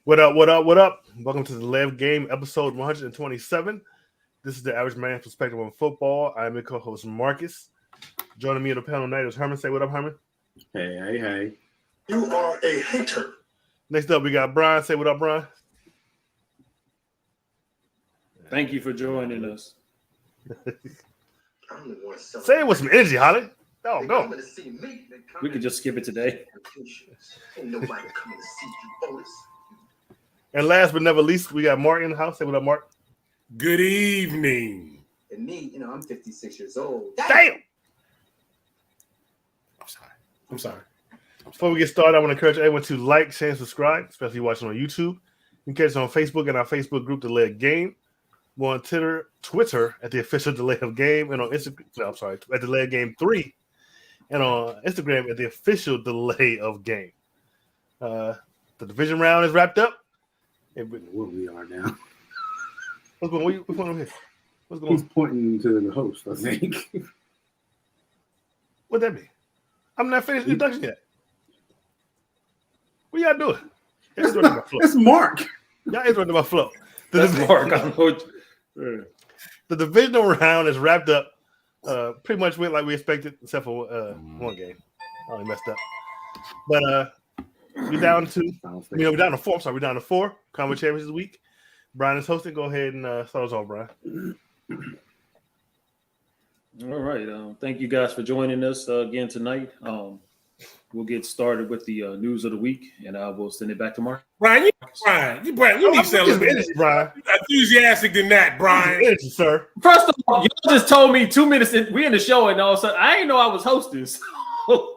What up, what up, what up? Welcome to the Live Game, episode 127. This is the Average Man's Perspective on Football. I am your co-host, Marcus. Joining me on the panel tonight is Herman. Say what up, Herman. Hey. You are a hater. Next up, we got Brian. Say what up, Brian. Thank you for joining us. Say it with some energy, Holly. Oh, go. We could just skip it today. Ain't nobody coming to see you, boys. And last but never least, we got Mark in the house. Say what up, Mark. Good evening. And me, I'm 56 years old. Damn! I'm sorry. Before we get started, I want to encourage everyone to like, share, and subscribe, especially if you're watching on YouTube. You can catch us on Facebook and our Facebook group, The Live Game. We're on Twitter at the official Delay of Game, and on Instagram, at the Delay of Game 3, and on Instagram at the official Delay of Game. The division round is wrapped up. Where we are now. What's going on? What's going on here? What's going He's on? pointing to the host, I think. What'd that be? I'm not finished the introduction yet. What y'all doing? That's Mark. Y'all interrupted my flow. That's Mark. I don't know what The divisional round is wrapped up. Pretty much went like we expected, except for one game. I only messed up. But we're down to we're down to four. We're down to four. Conference Champions week. Brian is hosting. Go ahead and start us off, Brian. All right. Thank you guys for joining us again tonight. We'll get started with the news of the week, and I will send it back to Mark. Brian, you need to celebrate. Brian. Enthusiastic than that, Brian. Energy, sir. First of all, you just told me 2 minutes we in the show, and all of a sudden I didn't know I was hosting. So.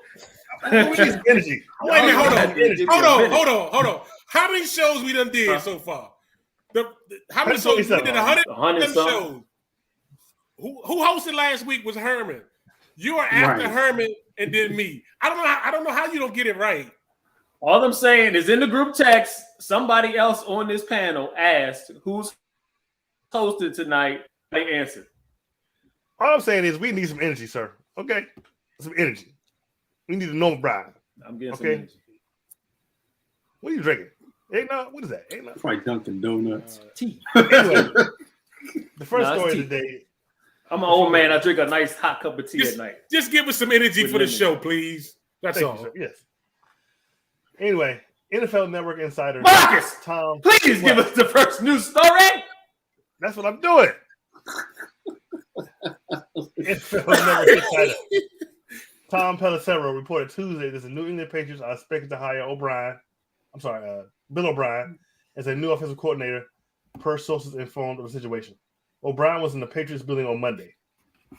Energy. Wait a minute, hold on. How many shows we done did so far? How many shows? We did 100 shows. Who hosted last week was Herman. You are after Herman and then me. I don't know how you don't get it right. All I'm saying is in the group text, somebody else on this panel asked who's hosted tonight. They answered. All I'm saying is we need some energy, sir. Okay? Some energy. We need a normal Brian. I'm getting some energy. What are you drinking? Eggnog? What is that? Eggnog? Probably Dunkin' Donuts. Tea. Anyway, the first story of the day. I'm an old man. I drink a nice hot cup of tea at night. Just give us some energy for the show, please. That's all. You, yes. Anyway, NFL Network insider Marcus, Tom, please give us the first news story. That's what I'm doing. NFL Network insider Tom Pelissero reported Tuesday that the New England Patriots are expected to hire Bill O'Brien as a new offensive coordinator, per sources informed of the situation. O'Brien was in the Patriots building on Monday.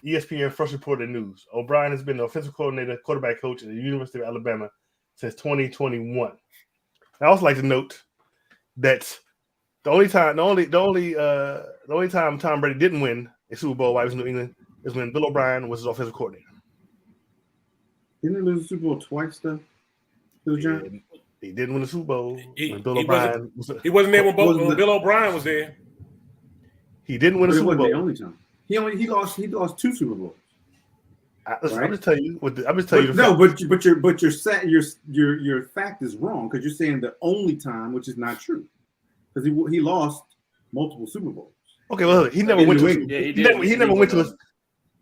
ESPN first reported the news. O'Brien has been the offensive coordinator, quarterback coach at the University of Alabama since 2021. I also like to note that the only time Tom Brady didn't win a Super Bowl while he was in New England is when Bill O'Brien was his offensive coordinator. Didn't he lose the Super Bowl twice, though? He didn't win the Super Bowl when Bill He O'Brien he wasn't there when Bill O'Brien was there. He didn't win a Super Bowl. The only time. He lost two Super Bowls. I'm just telling you. Your fact is wrong because you're saying the only time, which is not true, because he lost multiple Super Bowls. Okay, well he never went to.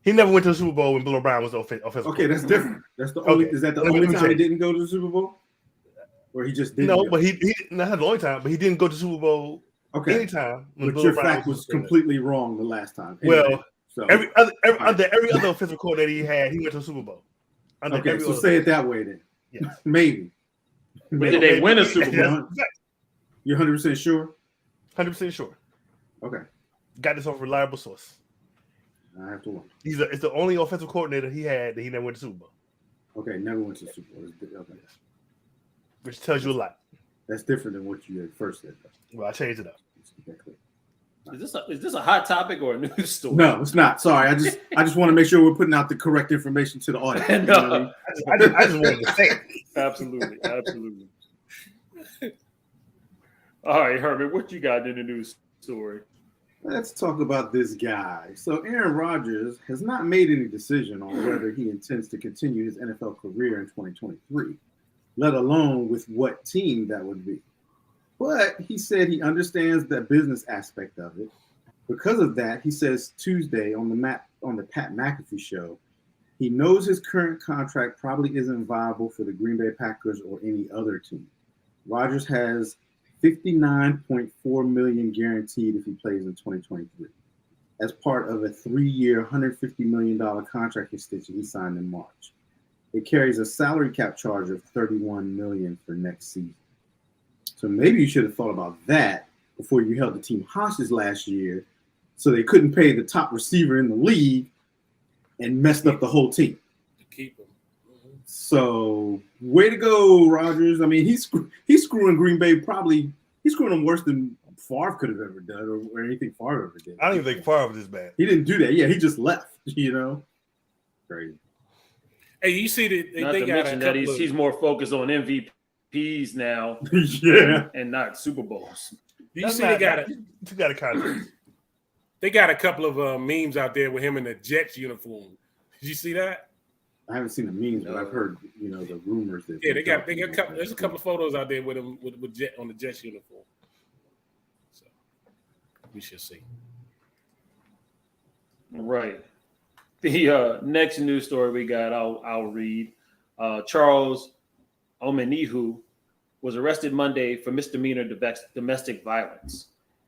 He never went to the Super Bowl when Bill O'Brien was the offensive. Okay, that's different. That's the only. Is that the only time he didn't go to the Super Bowl, or he just didn't? No, go? but he not the only time, but he didn't go to the Super Bowl. Okay. Anytime. But your fact was completely wrong the last time. Anyway, every other offensive coordinator he had, he went to the Super Bowl. So say it that way then. Yes. Maybe. Did they win a Super Bowl? You're 100% sure? 100% sure. Okay. Got this off a reliable source. I have to wonder. It's the only offensive coordinator he had that he never went to the Super Bowl. Okay, never went to the Super Bowl. Okay. Which tells you a lot. That's different than what you had first said. Well, I changed it up. Is this a hot topic or a news story? No, it's not. Sorry, I just want to make sure we're putting out the correct information to the audience. No. You know what I mean? I just wanted to say it. Absolutely. All right, Herman, what you got in the news story? Let's talk about this guy. So Aaron Rodgers has not made any decision on whether he intends to continue his NFL career in 2023, let alone with what team that would be. But he said he understands the business aspect of it. Because of that, he says Tuesday on the Pat McAfee show, he knows his current contract probably isn't viable for the Green Bay Packers or any other team. Rodgers has $59.4 million guaranteed if he plays in 2023, as part of a 3-year, $150 million contract extension he signed in March. It carries a salary cap charge of $31 million for next season. So maybe you should have thought about that before you held the team hostage last year, so they couldn't pay the top receiver in the league and messed up the whole team. To keep him. Mm-hmm. So way to go, Rodgers. I mean, he's screwing Green Bay probably. He's screwing them worse than Favre could have ever done, or anything Favre ever did. I don't even think Favre was this bad. He didn't do that. Yeah, he just left. Crazy. Hey, you see that they got mention that he's more focused on MVPs now, yeah, and not Super Bowls. You see they got a contract. They got a couple of memes out there with him in the Jets uniform. Did you see that? I haven't seen the memes, but I've heard the rumors. That they got a couple. There's a couple of photos out there with him with Jet on the Jets uniform. So we shall see. Right. The next news story we got, I'll read. Charles Omenihu was arrested Monday for misdemeanor domestic violence.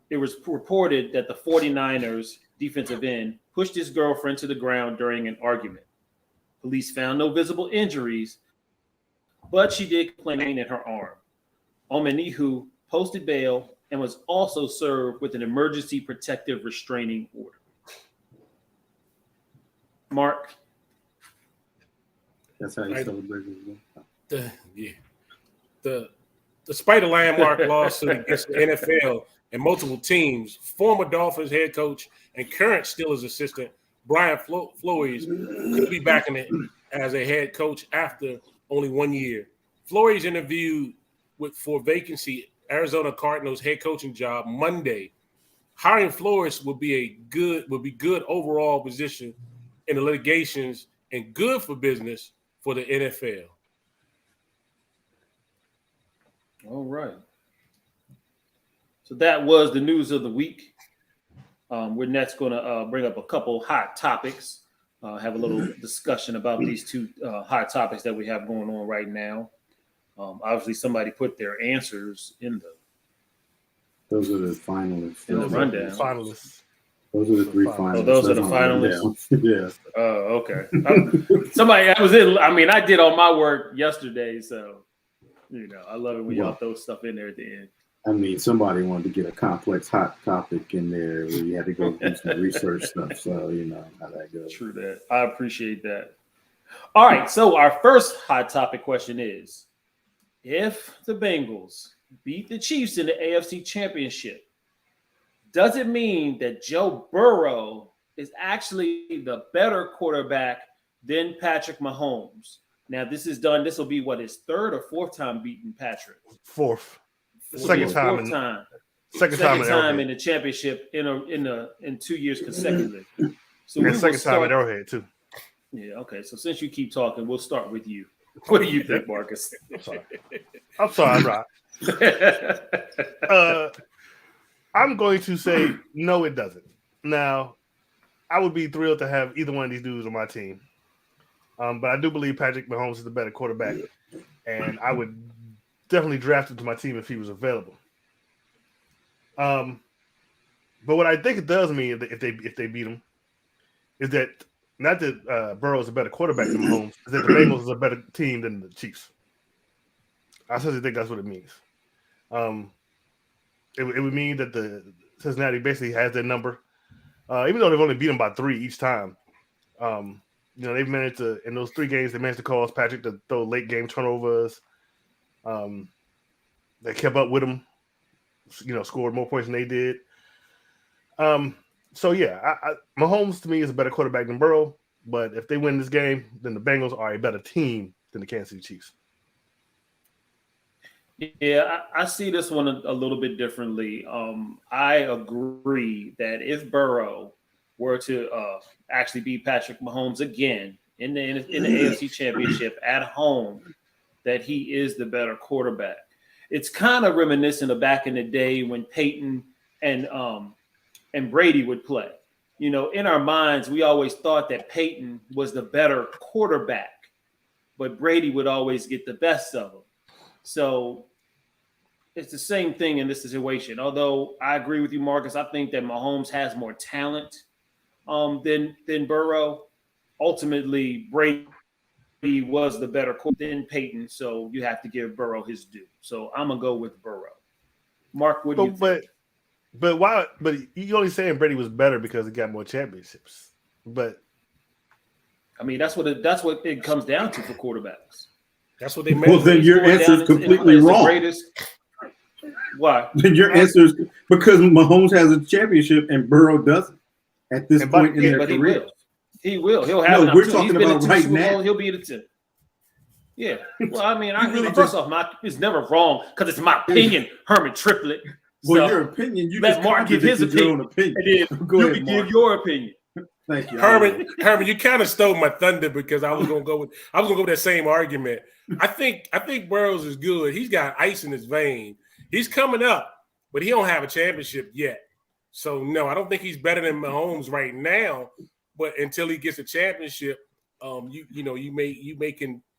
It was reported that the 49ers defensive end pushed his girlfriend to the ground during an argument. Police found no visible injuries, but she did complain in her arm. Omenihu posted bail and was also served with an emergency protective restraining order. Mark? That's how you celebrate it. Despite a landmark lawsuit against the NFL and multiple teams, former Dolphins head coach and current Steelers assistant Brian Flores could be back as a head coach after only 1 year. Flores interviewed for vacancy Arizona Cardinals head coaching job Monday. Hiring Flores would be good overall position in the litigations and good for business for the NFL. All right. So that was the news of the week. We're next going to bring up a couple hot topics, have a little discussion about these two hot topics that we have going on right now. Obviously, somebody put their answers in the. Those are the finalists. In the rundown. Finalists. Those are the three finalists. Oh, those are the finalists. Yeah. Oh, okay. I was in. I mean, I did all my work yesterday, so I love it when y'all throw stuff in there at the end. I mean, somebody wanted to get a complex hot topic in there where you had to go do some research stuff. So you know how that goes. True that. I appreciate that. All right. So our first hot topic question is: if the Bengals beat the Chiefs in the AFC Championship, does it mean that Joe Burrow is actually the better quarterback than Patrick Mahomes? Now, this will be his third or fourth time beating Patrick? Fourth. Second time in the championship in 2 years consecutively. So second time at Arrowhead too. Yeah, okay. So since you keep talking, we'll start with you. What do you think, Marcus? I'm sorry, Rob. I'm going to say no, it doesn't. Now, I would be thrilled to have either one of these dudes on my team. But I do believe Patrick Mahomes is the better quarterback, and I would definitely draft him to my team if he was available. But what I think it does mean if they beat him is that not that Burrow is a better quarterback than Mahomes, is that the Bengals is a better team than the Chiefs. I certainly think that's what it means. It would mean that the Cincinnati basically has their number, even though they've only beat them by 3 each time. They've managed to, in those 3 games, they managed to cause Patrick to throw late game turnovers. They kept up with him, scored more points than they did. Mahomes to me is a better quarterback than Burrow, but if they win this game, then the Bengals are a better team than the Kansas City Chiefs. Yeah, I see this one a little bit differently. I agree that if Burrow were to actually beat Patrick Mahomes again in the AFC Championship at home, that he is the better quarterback. it's kind of reminiscent of back in the day when Peyton and Brady would play. You know, in our minds, we always thought that Peyton was the better quarterback, but Brady would always get the best of him. So it's the same thing in this situation. Although I agree with you, Marcus, I think that Mahomes has more talent than Burrow. Ultimately, Brady was the better quarterback than Peyton, so you have to give Burrow his due. So I'm gonna go with Burrow. Mark, what do you think? But why? But you only saying Brady was better because he got more championships. But I mean, that's what it comes down to for quarterbacks. That's what they meant. Well, then your answer is completely wrong. Why? Then your answer is because Mahomes has a championship and Burrow doesn't at this point in their career. He will. He'll have. No, we're talking about right now. He'll be at 10. Yeah. Well, I mean, first off, it's never wrong because it's my opinion, Herman Triplett. Well, your opinion, you let Mark give his opinion. And then Go ahead, you can give your opinion. Thank you, Herman. You kind of stole my thunder because I was gonna go with that same argument. I think Burrows is good. He's got ice in his vein. He's coming up, but he don't have a championship yet. So no, I don't think he's better than Mahomes right now. But until he gets a championship, you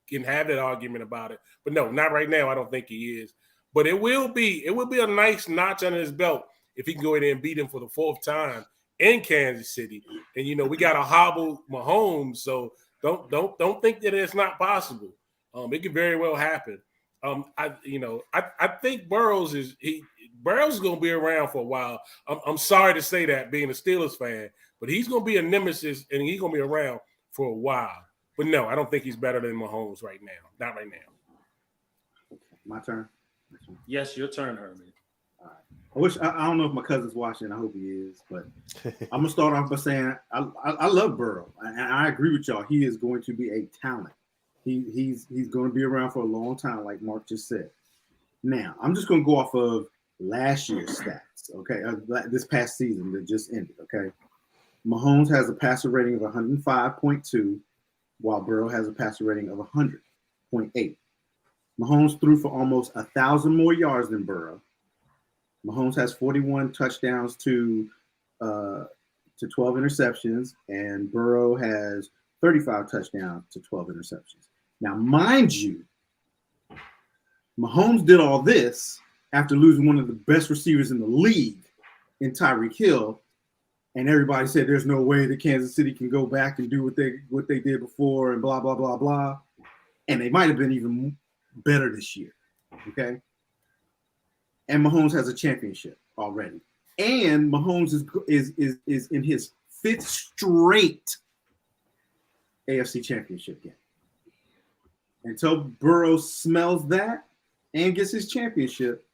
can have that argument about it. But no, not right now. I don't think he is. But it will be a nice notch under his belt if he can go in there and beat him for the fourth time in Kansas City. And we got to hobble Mahomes, so don't think that it's not possible. It could very well happen. I think Burrows is going to be around for a while. I'm sorry to say that, being a Steelers fan, but he's going to be a nemesis and he's going to be around for a while. But no, I don't think he's better than Mahomes right now. Not right now. My turn. Yes, your turn, Herman. All right. I don't know if my cousin's watching. I hope he is, but I'm gonna start off by saying I love Burrow, and I agree with y'all. He is going to be a talent. He's going to be around for a long time, like Mark just said. Now I'm just going to go off of last year's stats. Okay, this past season that just ended. Okay, Mahomes has a passer rating of 105.2, while Burrow has a passer rating of 100.8. Mahomes threw for almost 1,000 more yards than Burrow. Mahomes has 41 touchdowns to 12 interceptions, and Burrow has 35 touchdowns to 12 interceptions. Now, mind you, Mahomes did all this after losing one of the best receivers in the league in Tyreek Hill, and everybody said there's no way that Kansas City can go back and do what they did before and blah, blah, blah, blah. And they might have been even better this year, okay? And Mahomes has a championship already. And Mahomes is in his fifth straight AFC championship game. Until Burrow smells that and gets his championship,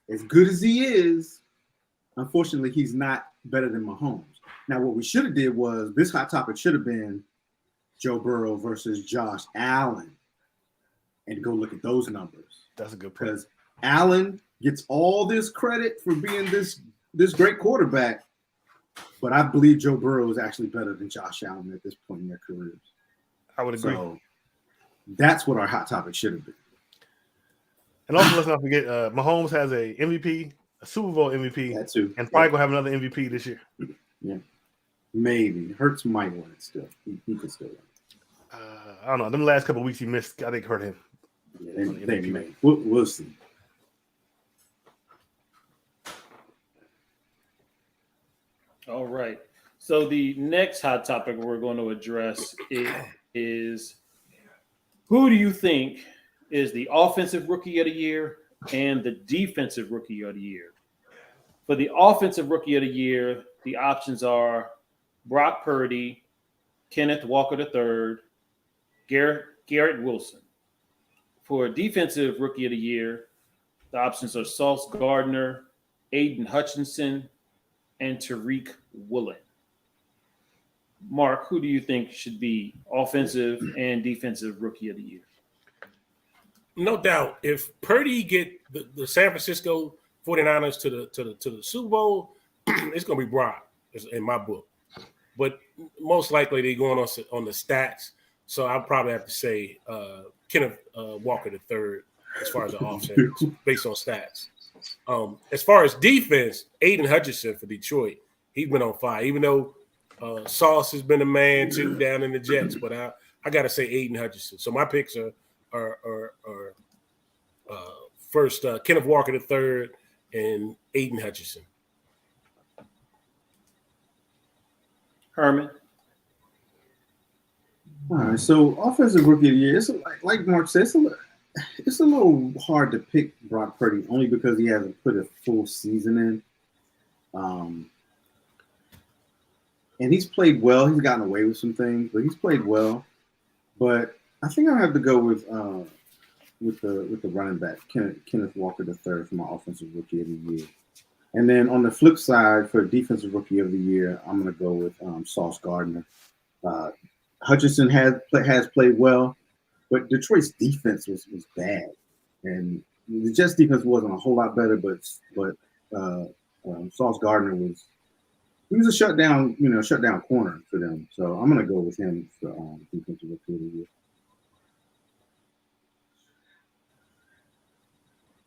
as good as he is, unfortunately, he's not better than Mahomes. Now, what we should have did was, this hot topic should have been Joe Burrow versus Josh Allen, and go look at those numbers. That's a good point. Because Allen gets all this credit for being this great quarterback, but I believe Joe Burrow is actually better than Josh Allen at this point in their careers. I would agree. So that's what our hot topic should have been. And also, let's not forget, Mahomes has a MVP, a Super Bowl MVP, That too. and probably gonna have another MVP this year. Yeah, maybe Hurts might win it still. He could still win. I don't know. Them last couple of weeks he missed, I think, hurt him. Yeah, they may. We'll see. All right. So the next hot topic we're going to address is who do you think is the offensive rookie of the year and the defensive rookie of the year? For the offensive rookie of the year, the options are Brock Purdy, Kenneth Walker III, Garrett Wilson. For defensive rookie of the year, the options are Sauce Gardner, Aiden Hutchinson, and Tariq Woolen. Mark, who do you think should be offensive and defensive rookie of the year? No doubt, if Purdy get the San Francisco 49ers to the Super Bowl, it's going to be Brock, in my book. But most likely they're going on the stats. So I'll probably have to say Kenneth Walker III as far as the offense, based on stats. As far as defense, Aiden Hutchinson for Detroit, he's been on fire. Even though Sauce has been a man too down in the Jets, but I got to say Aiden Hutchinson. So my picks are first Kenneth Walker III and Aiden Hutchinson. Herman. All right, so offensive rookie of the year. It's like Mark said, it's a little hard to pick Brock Purdy only because he hasn't put a full season in. And he's played well. He's gotten away with some things, but he's played well. But I think I have to go with the running back, Kenneth Walker III for my offensive rookie of the year. And then on the flip side, for defensive rookie of the year, I'm going to go with Sauce Gardner. Hutchinson has played well, but Detroit's defense was bad, and the Jets' defense wasn't a whole lot better. But Sauce Gardner was a shutdown corner for them. So I'm going to go with him for defensive rookie of the year.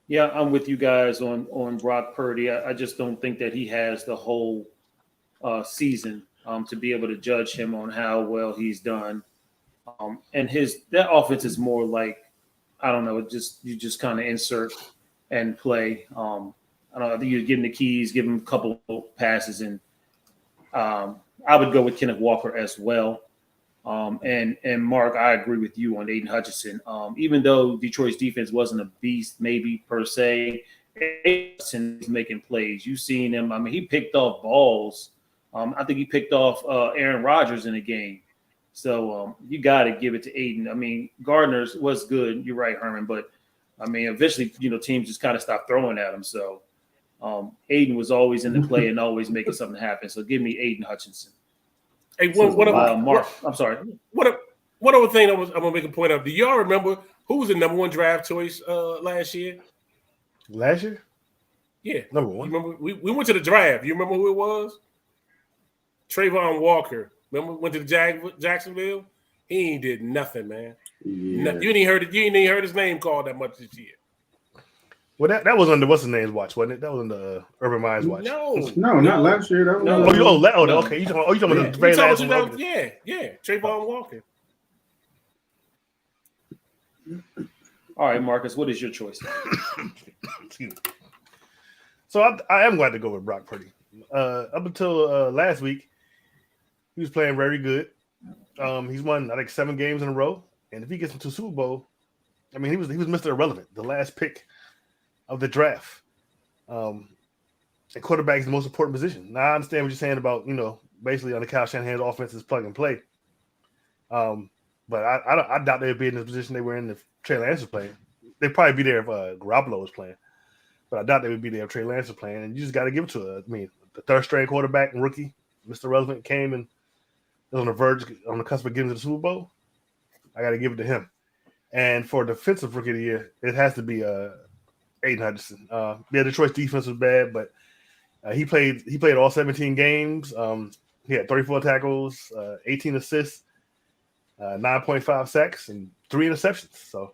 Yeah, I'm with you guys on Brock Purdy. I just don't think that he has the whole season to be able to judge him on how well he's done. And that offense is more like, I don't know, you just kind of insert and play. I don't know, I think you give him the keys, give him a couple of passes, and I would go with Kenneth Walker as well. And Mark, I agree with you on Aiden Hutchinson. Even though Detroit's defense wasn't a beast, maybe per se, Hutchinson is making plays. You've seen him. I mean, he picked off balls. I think he picked off Aaron Rodgers in a game. So you got to give it to Aiden. I mean, Gardner's was good. You're right, Herman. But, I mean, eventually, teams just kind of stopped throwing at him. So Aiden was always in the play and always making something happen. So give me Aiden Hutchinson. Hey, Mark, I'm sorry. What other thing I'm going to make a point of? Do y'all remember who was the number one draft choice last year? Last year? Yeah. Number one. You remember? We went to the draft. You remember who it was? Trayvon Walker. Remember, went to Jacksonville? He ain't did nothing, man. Yeah. You ain't even heard his name called that much this year. Well, that was under what's the name's watch, wasn't it? That was under Urban Meyer's watch. No, not last year. That was okay. You talking about the very last one? Yeah, Trayvon Walker. All right, Marcus, what is your choice? Excuse me. So I am glad to go with Brock Purdy. Up until last week, he was playing very good. He's won, I think, 7 games in a row. And if he gets into Super Bowl, I mean, he was Mr. Irrelevant, the last pick of the draft. And quarterback is the most important position. Now, I understand what you're saying about, basically on the Kyle Shanahan's offense is plug and play. But I doubt they'd be in the position they were in if Trey Lance was playing. They'd probably be there if Garoppolo was playing. But I doubt they would be there if Trey Lance was playing. And you just got to give it to the third-string quarterback and rookie, Mr. Irrelevant, came and was on the cusp of getting to the Super Bowl. I got to give it to him. And for defensive rookie of the year, it has to be Aiden Hutchinson. Detroit's defense was bad, but he played all 17 games. He had 34 tackles, 18 assists, 9.5 sacks, and 3 interceptions. So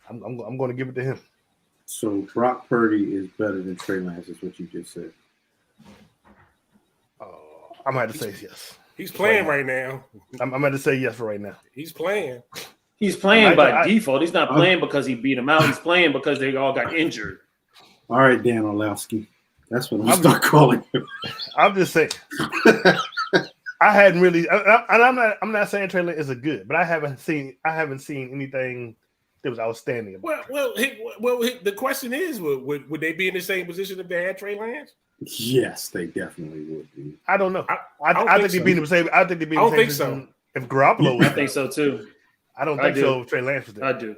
I'm going to give it to him. So Brock Purdy is better than Trey Lance, is what you just said. I'm going to have to say yes. He's playing right now. I'm going to say yes for right now. He's playing. He's playing by default. He's not playing because he beat him out. He's playing because they all got injured. All right, Dan Orlowski. That's what I'm start calling him. I'm just saying. I hadn't really, I'm not saying Trey Lance is a good, but I haven't seen anything that was outstanding about the question is, would they be in the same position if they had Trey Lance? Yes, they definitely would be. I don't know. I think they'd be in the same. I think they'd be in the same position if Garoppolo was. I think so too. I don't think so if Trey Lance was there. I do.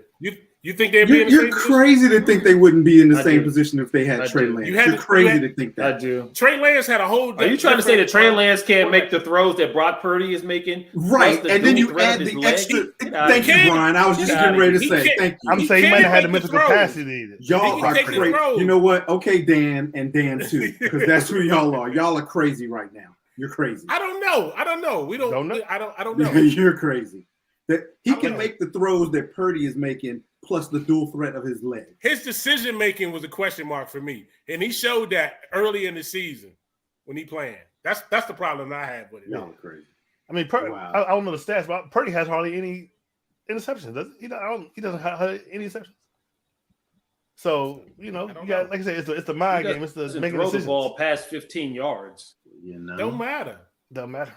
You think they'd be in the same position? You're crazy to think they wouldn't be in the same position if they had Trey Lance. You're crazy to think that. I do. Trey Lance had a whole. Are you trying to say that Trey Lance can't make the throws that Brock Purdy is making? Right, and then you add the extra. Thank you, Brian. I was just getting ready to say thank you. I'm saying he might have had the mental capacity. Y'all are crazy. You know what? Okay, Dan and Dan too, because that's who y'all are. Y'all are crazy right now. You're crazy. I don't know. We don't know. I don't know. You're crazy. That he can make the throws that Purdy is making, plus the dual threat of his leg. His decision making was a question mark for me, and he showed that early in the season when he playing. That's the problem I had with it. Y'all crazy. I mean, I don't know the stats, but Purdy has hardly any interceptions. He doesn't have any interceptions. So you got, like I said, it's the mind game. It's the making throw decisions. the ball past 15 yards. Don't matter. Doesn't matter.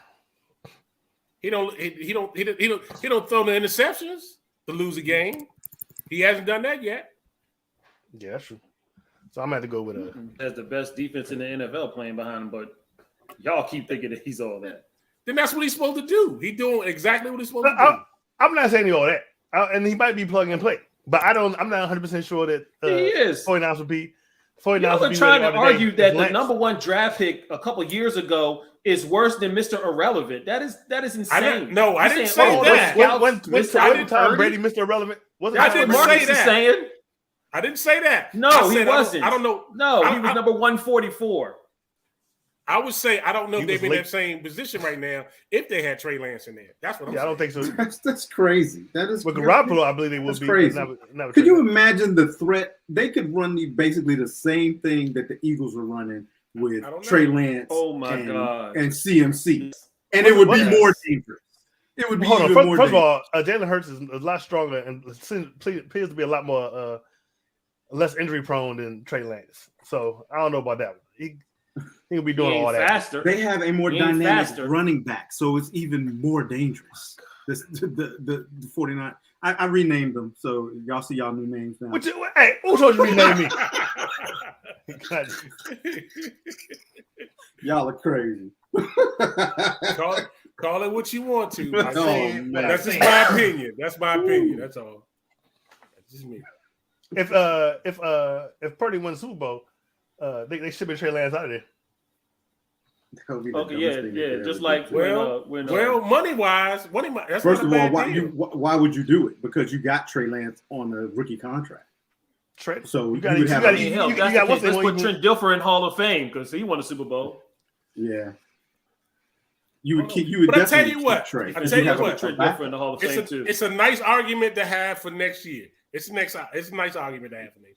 He don't throw the interceptions to lose a game. He hasn't done that yet. Yeah, that's true. So I'm gonna have to go with has the best defense in the NFL playing behind him, but y'all keep thinking that he's all that. Then that's what he's supposed to do. He's doing exactly what he's supposed to do. I'm not saying all that, and he might be plug and play, but I'm not 100% sure that he is. 49ers would be. Y'all were trying to argue that the number one draft pick a couple years ago is worse than Mr. Irrelevant. That is insane. I didn't say that. When Tom Brady, Mr. Irrelevant? I didn't say that. Saying? I didn't say that. No, he wasn't. I don't know. No, he was number 144. I would say I don't know if they'd be in that same position right now if they had Trey Lance in there. That's what I'm saying. I don't think so. That's crazy. That is. But Garoppolo, I believe they would be crazy. Could you imagine the threat? They could run basically the same thing that the Eagles are running with Trey Lance. Oh my God. And CMC, and it would be more dangerous. It would be even more. First of all, Jalen Hurts is a lot stronger and appears to be a lot more less injury prone than Trey Lance. So I don't know about that one. He'll be doing all that. Faster. They have a more dynamic running back, so it's even more dangerous. The 49. I renamed them, so y'all see y'all new names now. Hey, who told you to rename me? Y'all are crazy. Call it what you want to. That's just my opinion. That's my opinion. That's all. That's just me. If Purdy wins Super Bowl, they should be Trey Lance out of there. Okay, yeah. Just like when money wise, that's first of all, why would you do it? Because you got Trey Lance on a rookie contract. So you got let's put Trent Dilfer in Hall of Fame because he won a Super Bowl. Yeah. You would keep. But I tell you what, Trent Dilfer in the Hall of Fame too. It's a nice argument to have for next year. It's a nice argument to have for next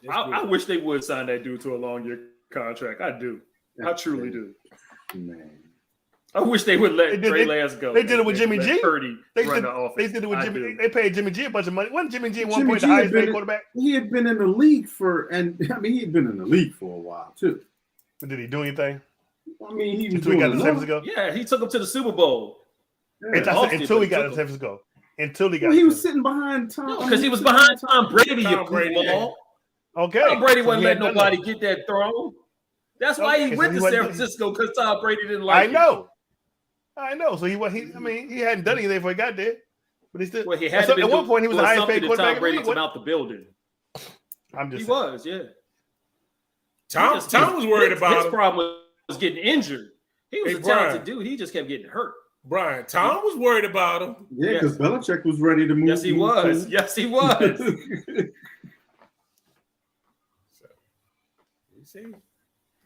year. I wish they would sign that dude to a long-year contract. I do. I truly do. Man. I wish they would let Trey Lance go. They did it with Jimmy G. They did it with Jimmy. They paid Jimmy G a bunch of money. Wasn't Jimmy G at one point the highest paid quarterback? He had been in the league for a while too. But did he do anything? I mean, he got to San Francisco. Yeah, he took him to the Super Bowl. Yeah. Until he got to San Francisco. He was sitting behind Tom. Because he was behind Tom Brady. Okay. Tom Brady wouldn't let nobody get that throne. That's why he went to San Francisco because Tom Brady didn't like it. I know. So he hadn't done anything before he got there. But he still. Well, he had to at one point he was the highest paid quarterback. Tom Brady took him out the building. He was, yeah. Tom was worried about him. His problem was getting injured. He was a talented dude. He just kept getting hurt. Brian, Tom was worried about him. Yeah, because Belichick was ready to move. Yes, he was. Yes, he was.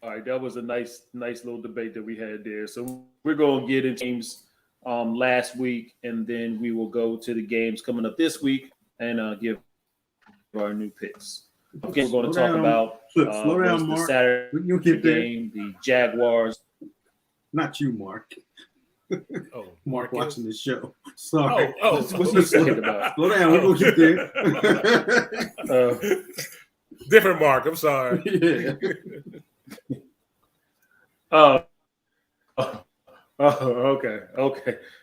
All right, that was a nice little debate that we had there. So we're going to get into games last week, and then we will go to the games coming up this week and give our new picks. Okay, we're going to talk about the Saturday game, the Jaguars. Not you, Mark. Oh, Mark watching the show. Sorry. What's he saying about? Slow down. We're going to get there. Different Mark. I'm sorry. Yeah. Okay.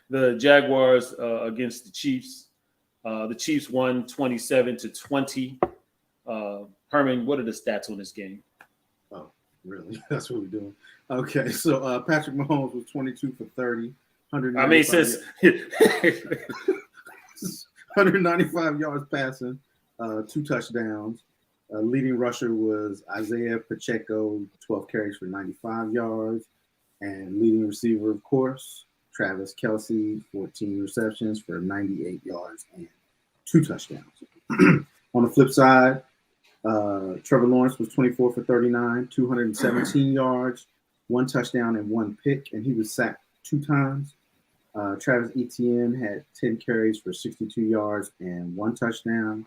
The Jaguars against the Chiefs. The Chiefs won 27-20. Herman, what are the stats on this game? Oh, really? That's what we're doing. Okay, so Patrick Mahomes was 22 for 30. 195 yards passing, 2 touchdowns. Leading rusher was Isaiah Pacheco, 12 carries for 95 yards. And leading receiver, of course, Travis Kelce, 14 receptions for 98 yards and 2 touchdowns. On the flip side, Trevor Lawrence was 24 for 39, 217 yards, 1 touchdown and 1 pick, and he was sacked 2 times. Travis Etienne had 10 carries for 62 yards and 1 touchdown.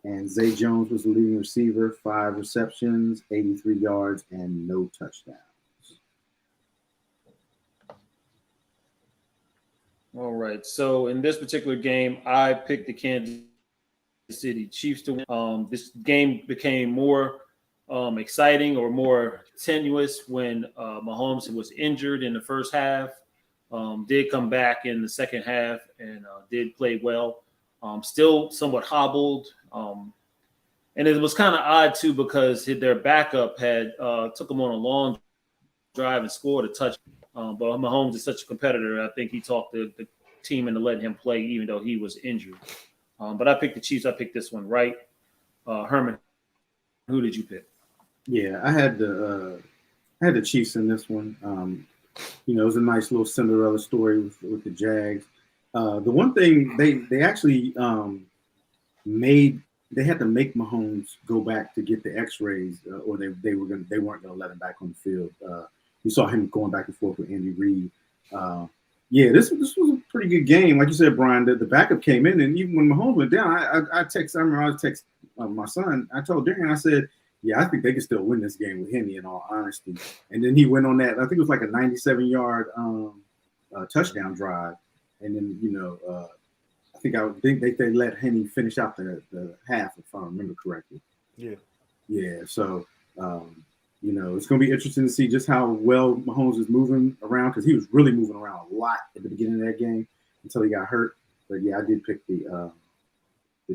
And Zay Jones was the leading receiver, 5 receptions, 83 yards, and no touchdowns. All right. So in this particular game, I picked the Kansas City Chiefs to win. This game became more exciting or more tenuous when Mahomes was injured in the first half. Did come back in the second half and did play well. Still somewhat hobbled. And it was kind of odd, too, because their backup had took him on a long drive and scored a touchdown. But Mahomes is such a competitor. I think he talked the team into letting him play, even though he was injured. But I picked the Chiefs. I picked this one right. Herman, who did you pick? Yeah, I had the Chiefs in this one. It was a nice little Cinderella story with the Jags. The one thing they actually they had to make Mahomes go back to get the X-rays, or they weren't gonna let him back on the field. You saw him going back and forth with Andy Reid. This was a pretty good game. Like you said, Brian, the backup came in, and even when Mahomes went down, I remember I text my son. I told Darren, I said, yeah, I think they can still win this game with Henny, in all honesty. And then he went on that, I think it was like a 97-yard touchdown drive. And then, I think they let Henny finish out the half, if I remember correctly. Yeah. Yeah, so it's going to be interesting to see just how well Mahomes is moving around, because he was really moving around a lot at the beginning of that game until he got hurt. But yeah, I did pick the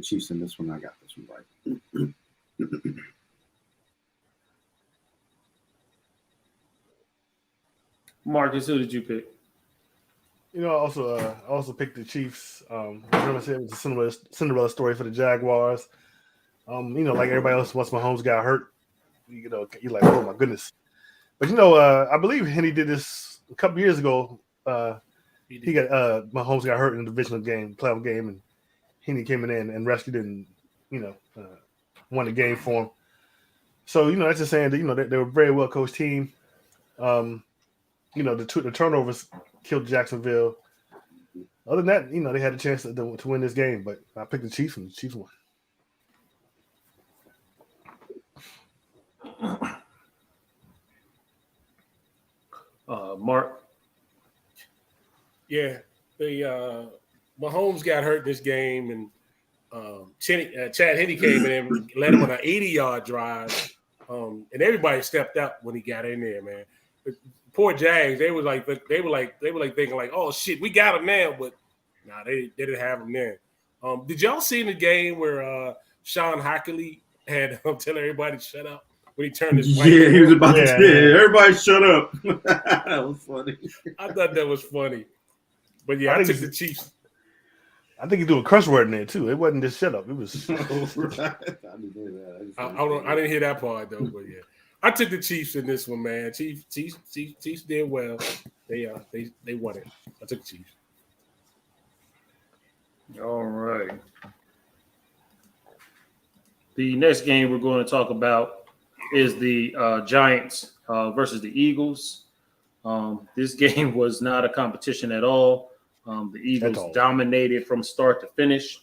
Chiefs in this one. I got this one right. Marcus, who did you pick? I also picked the Chiefs. Remember I said it was a Cinderella story for the Jaguars. Like everybody else, once Mahomes got hurt, you're like, oh my goodness. But I believe Henny did this a couple years ago. Mahomes got hurt in the divisional game, playoff game, and Henny came in and rescued it and won the game for him. So that's just saying that they were a very well coached team. The turnovers killed Jacksonville. Other than that, they had a chance to win this game, but I picked the Chiefs and the Chiefs won. Mark? Yeah, the Mahomes got hurt this game, and Chad Henne came in and led him on an 80-yard drive, and everybody stepped up when he got in there, man. Poor Jags, they were thinking like, oh shit, we got him now, but nah, they didn't have him then. Did y'all see in the game where Sean Hockley had tell everybody to shut up when he turned his mic? Yeah, he was about to say, everybody shut up. That was funny. I thought that was funny. But yeah, I took the Chiefs. I think he threw a curse word in there too. It wasn't just shut up. It was. I didn't hear that part though, but yeah. I took the Chiefs in this one, man. Chiefs did well. They won it. I took the Chiefs. All right. The next game we're going to talk about is the Giants versus the Eagles. This game was not a competition at all. The Eagles dominated from start to finish.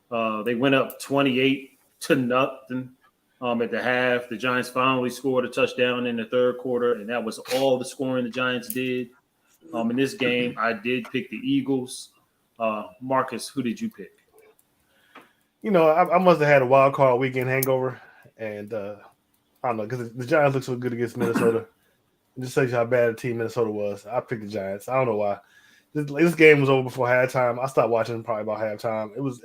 They went up 28-0 at the half. The Giants finally scored a touchdown in the third quarter, and that was all the scoring the Giants did. In this game, I did pick the Eagles. Marcus, who did you pick? I must have had a wild card weekend hangover, and I don't know, because the Giants look so good against Minnesota. It just shows you how bad a team Minnesota was. I picked the Giants. I don't know why. This game was over before halftime. I stopped watching probably about halftime. This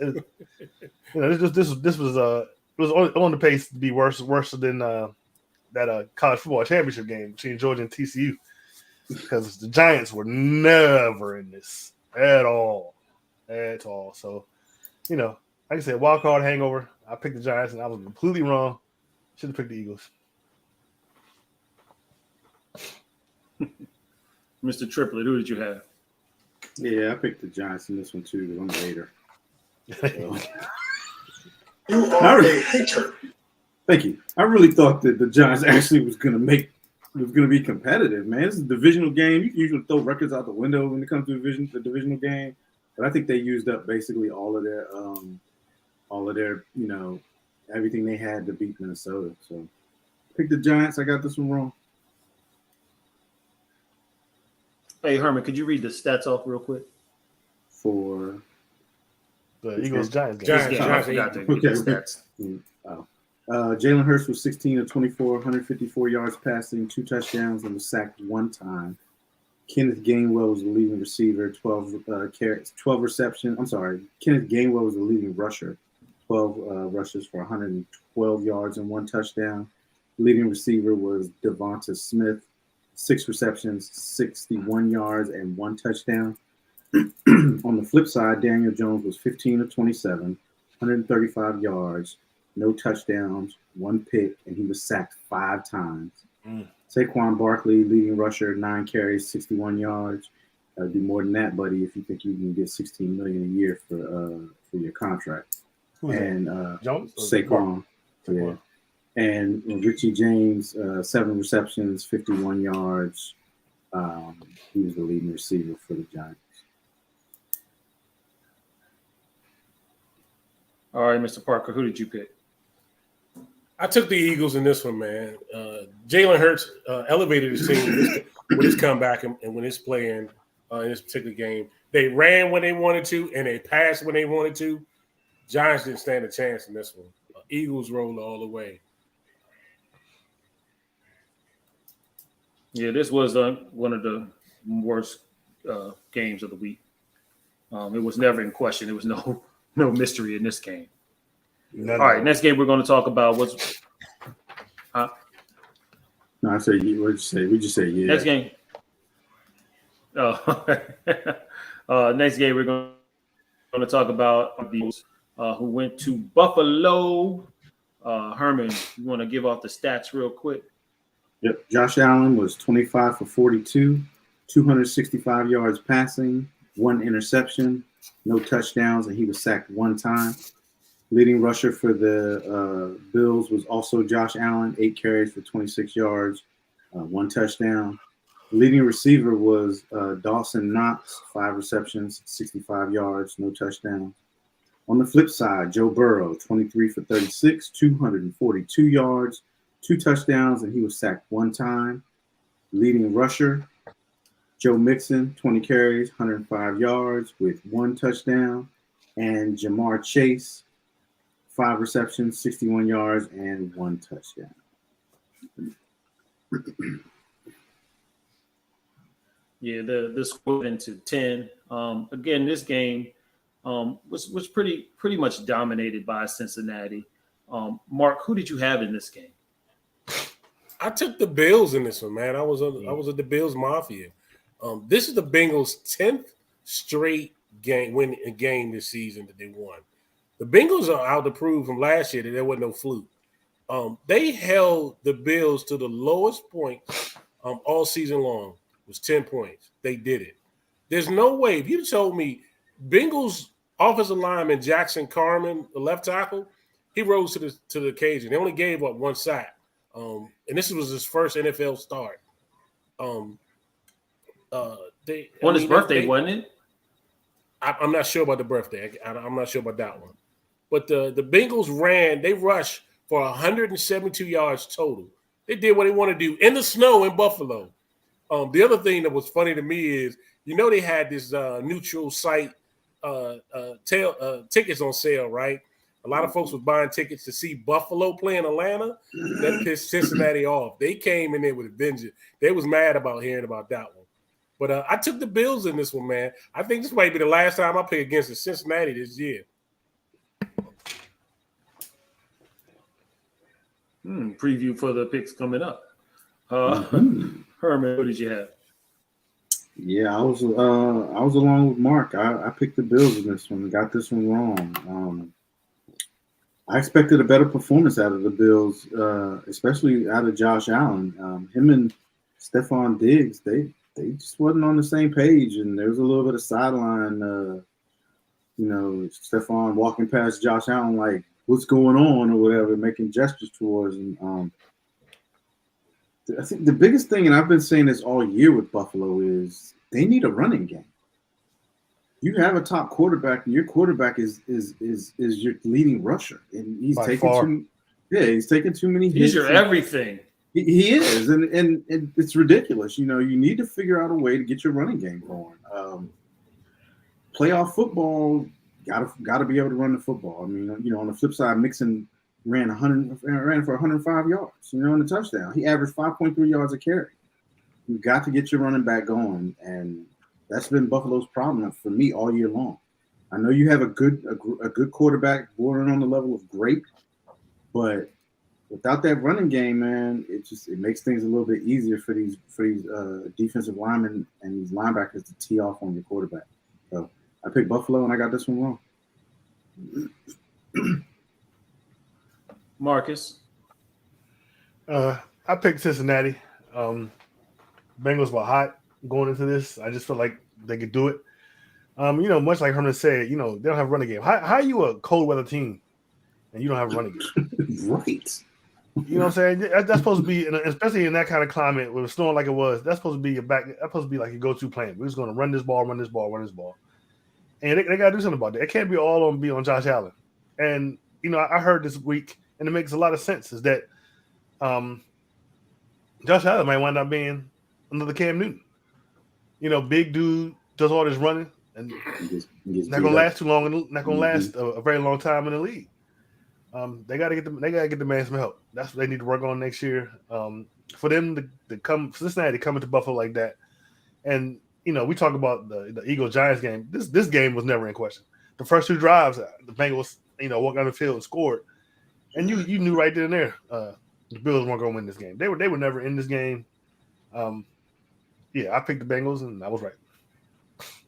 was on the pace to be worse than that college football championship game between Georgia and TCU, because the Giants were never in this at all. So, like I said, wild card hangover. I picked the Giants, and I was completely wrong. Should have picked the Eagles. Mr. Triplet, who did you have? Yeah, I picked the Giants in this one too, because I'm a hater. So. You are a hater. Thank you. I really thought that the Giants actually was going to make It's going to be competitive, man. It's a divisional game. You can usually throw records out the window when it comes to the divisional game, but I think they used up basically all of their, everything they had to beat Minnesota. So, pick the Giants. I got this one wrong. Hey Herman, could you read the stats off real quick For the Eagles Giants game. Giants. I forgot to read the stats. Oh. Jalen Hurts was 16 of 24, 154 yards passing, 2 touchdowns, and was sacked 1 time. Kenneth Gainwell was the leading receiver, 12 receptions. I'm sorry. Kenneth Gainwell was the leading rusher, 12 rushes for 112 yards and 1 touchdown. Leading receiver was Devonta Smith, 6 receptions, 61 yards, and 1 touchdown. On the flip side, Daniel Jones was 15 of 27, 135 yards, no touchdowns, 1 pick, and he was sacked 5 times. Saquon Barkley, leading rusher, 9 carries, 61 yards. That'd be more than that, buddy, if you think you can get $16 million a year for your contract. And Jones? Saquon, yeah. And Richie James, 7 receptions, 51 yards. He was the leading receiver for the Giants. All right, Mr. Parker, who did you pick? I took the Eagles in this one, man. Jalen Hurts elevated his team with his comeback and when he's playing in this particular game. They ran when they wanted to and they passed when they wanted to. Giants didn't stand a chance in this one. Eagles rolled all the way. Yeah, this was one of the worst games of the week. It was never in question. There was no mystery in this game. All right, next game we're going to talk about was. No, I said, what'd you say? We just say, yeah. Next game. Next game we're going to talk about the who went to Buffalo. Herman, you want to give off the stats real quick? Yep. Josh Allen was 25 for 42, 265 yards passing, 1 interception, no touchdowns, and he was sacked 1 time. Leading rusher for the Bills was also Josh Allen, 8 carries for 26 yards, 1 touchdown. Leading receiver was Dawson Knox, 5 receptions, 65 yards, no touchdowns. On the flip side, Joe Burrow, 23 for 36, 242 yards, 2 touchdowns, and he was sacked 1 time. Leading rusher, Joe Mixon, 20 carries, 105 yards with 1 touchdown. And Jamar Chase, 5 receptions, 61 yards, and 1 touchdown. Yeah, the score went into 10. Again, this game was pretty much dominated by Cincinnati. Mark, who did you have in this game? I took the Bills in this one, man. I was the Bills Mafia. This is the Bengals' 10th straight game this season that they won. The Bengals are out to prove from last year that there wasn't no fluke. They held the Bills to the lowest point all season long. It was 10 points. They did it. There's no way. If you told me Bengals offensive lineman Jackson Carman, the left tackle, he rose to the occasion. They only gave up 1 sack. And this was his first NFL start. On his birthday, wasn't it? I'm not sure about the birthday. I'm not sure about that one. But the Bengals rushed for 172 yards total. They did what they want to do in the snow in Buffalo. The other thing that was funny to me is, they had this neutral site tickets on sale, right? A lot of folks were buying tickets to see Buffalo play in Atlanta. That pissed Cincinnati off. They came in there with a vengeance. They was mad about hearing about that one. But I took the Bills in this one, man. I think this might be the last time I play against the Cincinnati this year. Preview for the picks coming up. Herman, what did you have? Yeah, I was along with Mark. I picked the Bills in this one. Got this one wrong. I expected a better performance out of the Bills, especially out of Josh Allen. Him and Stephon Diggs, they just wasn't on the same page, and there was a little bit of sideline. Stephon walking past Josh Allen like, "What's going on?" or whatever, making gestures towards him. I think the biggest thing, and I've been saying this all year with Buffalo, is they need a running game. You have a top quarterback, and your quarterback is your leading rusher, and he's taking he's taking too many hits. He's your everything. He is, and it's ridiculous. You need to figure out a way to get your running game going. Playoff football, gotta be able to run the football. I mean, on the flip side, Mixon ran for 105 yards, on the touchdown. He averaged 5.3 yards a carry. You got to get your running back going, and that's been Buffalo's problem for me all year long. I know you have a good quarterback bordering on the level of great, but without that running game, man, it makes things a little bit easier for these defensive linemen and these linebackers to tee off on your quarterback. So I picked Buffalo, and I got this one wrong. Marcus, I picked Cincinnati. Bengals were hot going into this. I just felt like they could do it. Much like Herman said, they don't have a running game. How are you a cold weather team and you don't have a running game? Right. You know what I'm saying? That's supposed to be, especially in that kind of climate with snowing like it was. That's supposed to be your back. That's supposed to be like your go-to plan. We're just going to run this ball, and they got to do something about that. It can't be all on Josh Allen. And I heard this week, and it makes a lot of sense, is that Josh Allen might wind up being another Cam Newton. Big dude does all this running, and not going to last too long, and not going to last a very long time in the league. They got to get the man some help. That's what they need to work on next year. For them to come, Cincinnati coming to Buffalo like that, and we talk about the Eagles-Giants game. This game was never in question. The first two drives, the Bengals, walked on the field and scored, and you knew right then and there the Bills weren't going to win this game. They were never in this game. I picked the Bengals, and I was right.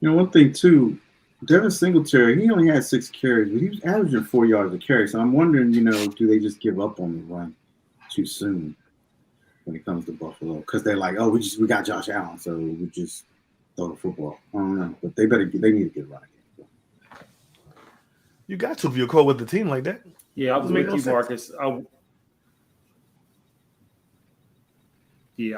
One thing too, Devin Singletary, he only had 6 carries, but he was averaging 4 yards a carry. So I'm wondering, do they just give up on the run too soon when it comes to Buffalo? Because they're like, oh, we got Josh Allen, so we just throw the football. I don't know, but they need to get running game. You got to if you're cold with the team like that. Yeah, I was with you, Marcus. I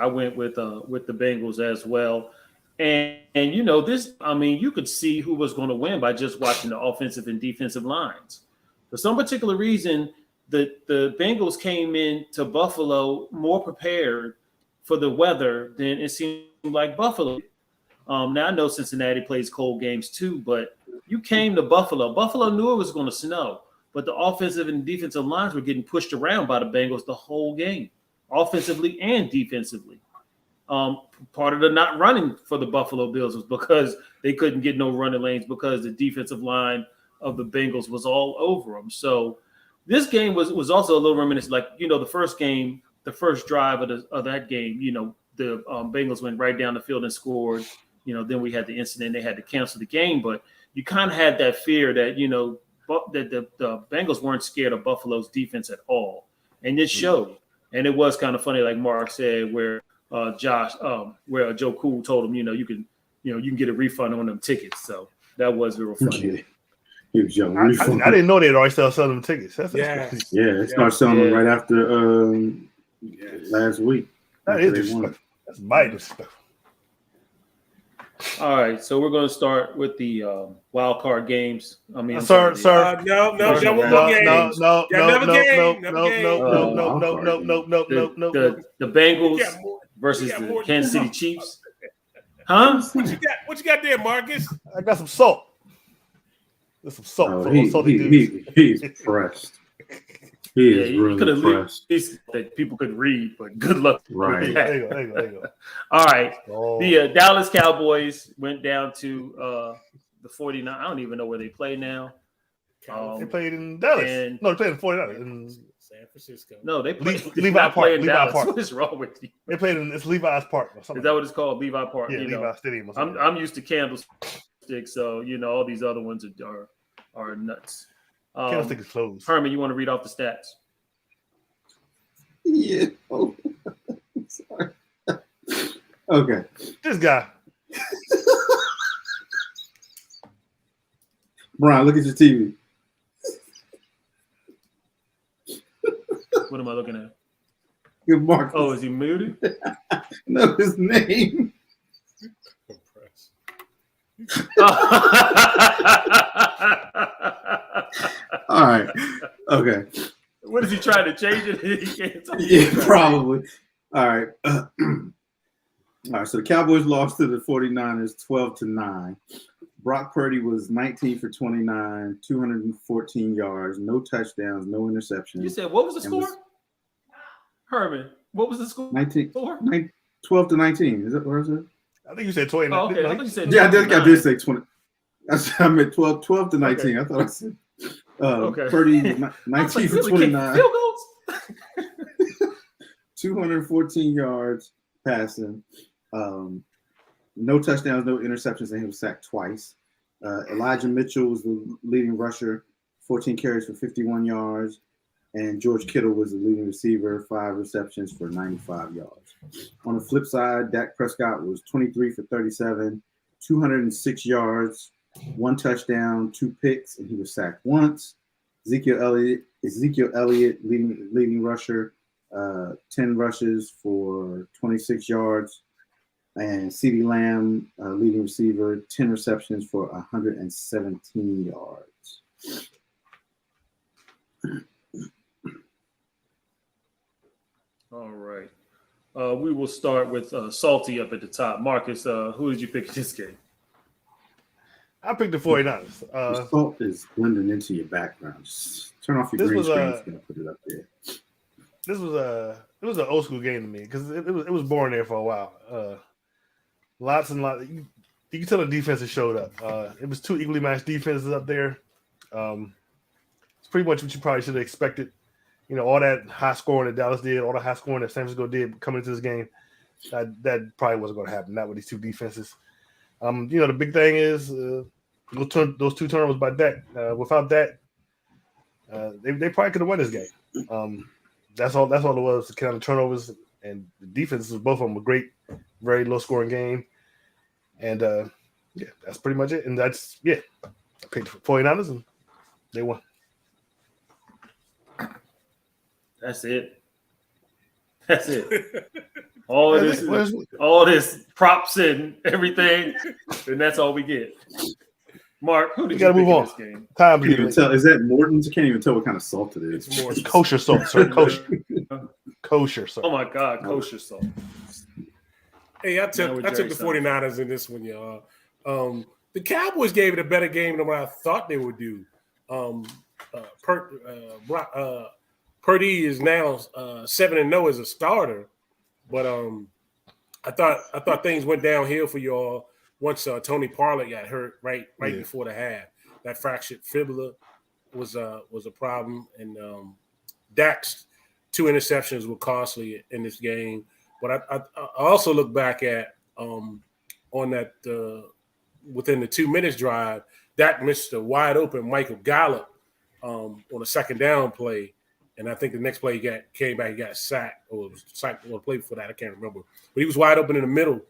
went with the Bengals as well. And this, you could see who was going to win by just watching the offensive and defensive lines. For some particular reason, the Bengals came into Buffalo more prepared for the weather than it seemed like Buffalo. Now I know Cincinnati plays cold games too, but you came to Buffalo. Buffalo knew it was going to snow, but the offensive and defensive lines were getting pushed around by the Bengals the whole game, offensively and defensively. Part of the not running for the Buffalo Bills was because they couldn't get no running lanes because the defensive line of the Bengals was all over them. So this game was also a little reminiscent, like, the first game, the first drive of that game, the Bengals went right down the field and scored. Then we had the incident, they had to cancel the game, but you kind of had that fear that, that the Bengals weren't scared of Buffalo's defense at all. And it showed. And it was kind of funny, like Mark said, where where Joe Cool told him, you can get a refund on them tickets. So that was real funny. I didn't know they'd already start selling them tickets. They started selling them right after last week. That is disrespectful. That's mighty disrespectful. All right, so we're going to start with the wild card games. No. No The Bengals versus the Kansas City Chiefs. Huh? What you got there, Marcus? I got some salt. There's some salt. He's pressed. He is really pressed. That people could read, but good luck. Right. There you go. All right. The Dallas Cowboys went down to the 49. I don't even know where they play now. They played in Dallas. No, they played in 49 in San Francisco. No, they played Levi Park. What is wrong with you? They played in Levi's Park. Or something. Is that what it's called? Levi Park. Yeah, Levi Stadium. I'm used to Candlestick, so all these other ones are nuts. Candlestick is closed. Herman, you want to read off the stats? Yeah. Oh. Sorry. Okay. This guy. Brian, look at your TV. What am I looking at? Good Marcus. Oh, is he muted? No, his name. All right. Okay. What is he trying to change it? He can't talk. Yeah, probably. All right. All right. So the Cowboys lost to the 49ers 12-9. Brock Purdy was 19 for 29, 214 yards, no touchdowns, no interceptions. You said what was the score? Herman, what was the score? 12-19. Is that what I said? I think you said 29. Oh, okay. I think you said I did say 20. I meant 12-19. Okay. I thought I said Purdy 19 for 29. Field goals? 214 yards passing. No touchdowns, no interceptions, and he was sacked twice. Elijah Mitchell was the leading rusher, 14 carries for 51 yards. And George Kittle was the leading receiver, 5 receptions for 95 yards. On the flip side, Dak Prescott was 23 for 37, 206 yards, 1 touchdown, 2 picks, and he was sacked once. Ezekiel Elliott, leading rusher, 10 rushes for 26 yards. And CeeDee Lamb, leading receiver, 10 receptions for 117 yards. All right. We will start with Salty up at the top. Marcus, who did you pick in this game? I picked the 49ers. The salt is blending into your background. Just turn off your green screen. It's gonna put it up there. This was an old school game to me because it was boring there for a while. Lots and lots. You can tell the defenses showed up. It was 2 equally matched defenses up there. It's pretty much what you probably should have expected. You know, all that high scoring that Dallas did, all the high scoring that San Francisco did coming into this game, that probably wasn't going to happen. Not with these 2 defenses. You know, the big thing is those 2 turnovers by Dak. Without that, they probably could have won this game. That's all it was. The kind of turnovers and the defenses, both of them were great. Very low scoring game. And yeah, that's pretty much it. And that's I picked the 49ers and they won. That's it. All this props and everything, and that's all we get. Mark, who did you pick in this game? Can't even tell. Is that Morton's? I can't even tell what kind of salt it is. It's kosher salt, sir. Kosher salt. Oh my God, kosher salt. Hey, I took the 49ers in this one, y'all. The Cowboys gave it a better game than what I thought they would do. Purdy is now 7-0 as a starter, but I thought things went downhill for y'all once Tony Pollard got hurt right before the half. That fractured fibula was a problem, and Dak's 2 interceptions were costly in this game. But I also look back at on that within the 2 minutes drive, Dak missed a wide open Michael Gallup on a second down play. And I think the next play he came back, he got sacked or sacked or play before that. I can't remember. But he was wide open in the middle.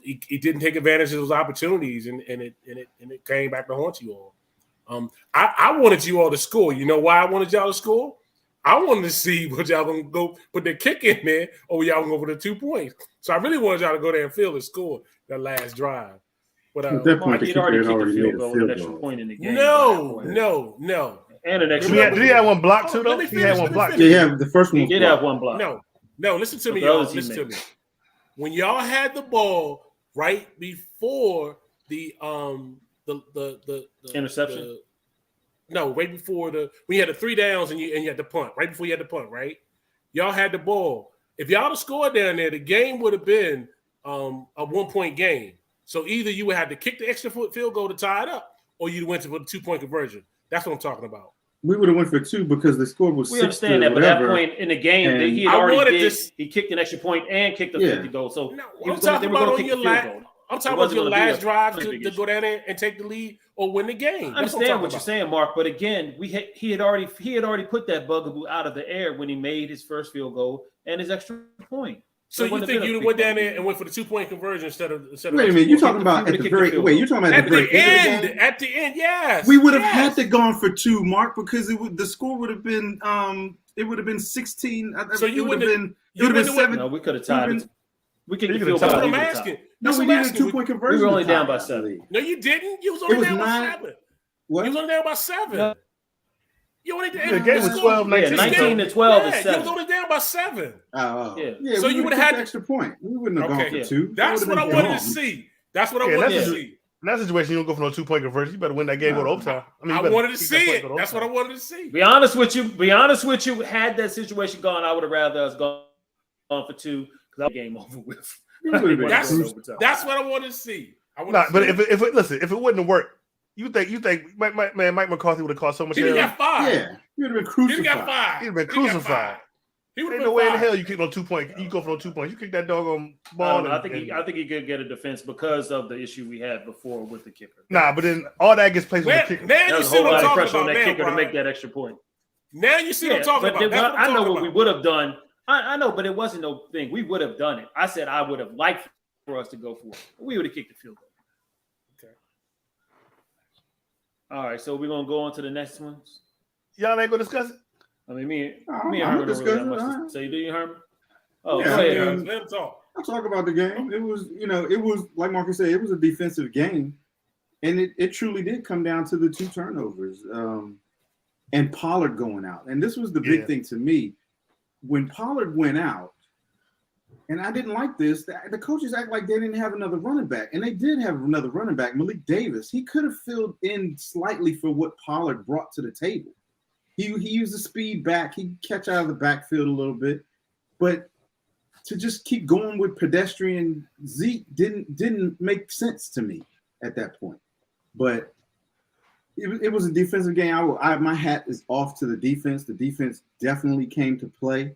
He didn't take advantage of those opportunities, and it came back to haunt you all. I wanted you all to score. You know why I wanted y'all to score? I wanted to see what y'all gonna go put the kick in there, or y'all gonna go for the 2 points. So I really wanted y'all to go there and field and score that last drive. But at that point, he'd already kicked a field goal, an extra point in the game. No. And an extra. Did he have one block too, though? He had one block. Yeah, the first one. He did have one block. No. Listen to me, y'all. Listen to me. When y'all had the ball right before the interception. Right before when you had the 3 downs and you had the punt. Right before you had the punt, right? Y'all had the ball. If y'all had scored down there, the game would have been a 1-point game. So either you would have to kick the extra field goal to tie it up, or you went for the 2-point conversion. That's what I'm talking about. We would have went for 2 because the score was 6. We understand that, but at that point in the game, he had already he kicked an extra point and kicked the 50 goal. So I'm talking about on your last drive to go down there and take the lead or win the game. I understand what you're saying, Mark. But again, he had already put that bugaboo out of the air when he made his first field goal and his extra point. So you think you went down there and went for the 2-point conversion instead of wait a minute, you're talking about at the very you're talking about at the very end. At the end, yes. We would have had to gone for 2, Mark, because the score would have been It would have been 16. So you would have been. It would have been 7. No, we could have tied it. We could You feel could've That's tied what it. I'm asking. No, That's we what I'm needed a asking. 2-point conversion. We were only to down tie, by I 7. believe. No, you didn't. You was only was down by 9. 7. What? You was only down by 7. No. You only The game was 12, Yeah, 19. 19 to 12 is Yeah, you 7. was only down by 7. Oh, Yeah. yeah. So we you would would've have had the extra point. We wouldn't have Okay. gone for Yeah. 2. That's what I wanted to see. That's what I Yeah, wanted to that's see. In that situation, you don't go for no 2-point conversion. You better win that game, go to overtime. I you better wanted to keep that see point, it. go to That's what I overtime. wanted to see. Be honest with you. Had that situation gone, I would have rather us gone for 2 because that game over with. That's overtime. That's what I wanted to see. I wanted Nah, to but see if it listen, if it wouldn't have worked, you think Mike McCarthy would have caused so much He'd have hell? got 5. Yeah, you would have been He'd crucified. have got 5. He'd have been He'd got crucified. 5. He would Ain't have no been way in 5. hell you kick no 2 point. You go for no 2 points. You kick that doggone I ball. don't know. I and- think he could get a defense because of the issue we had before with the kicker. Nah, but then all that gets placed on the Now kicker. you There's a see whole what lot I'm of talking pressure on about that now, kicker to Brian. make that extra point. Now you see what I'm talking but about. That's what I'm I know talking what we about. would have done. I know, but it wasn't no thing. We would have done it. I said I would have liked for us to go for it. We would have kicked the field goal. Okay. All right, so we're gonna go on to the next ones. Y'all ain't gonna discuss it. I mean, me and I'm Herman don't really have discussing much it. to say. Do you, Herman? Oh, Yeah, go ahead, I mean, Herman. Let him talk. I'll talk about the game. It was like Marcus said, it was a defensive game, and it truly did come down to the 2 turnovers and Pollard going out. And this was the big thing to me. When Pollard went out, and I didn't like this, the coaches act like they didn't have another running back, and they did have another running back, Malik Davis. He could have filled in slightly for what Pollard brought to the table. He used the speed back. He'd catch out of the backfield a little bit, but to just keep going with pedestrian Zeke didn't make sense to me at that point. But it was a defensive game. My hat is off to the defense. The defense definitely came to play.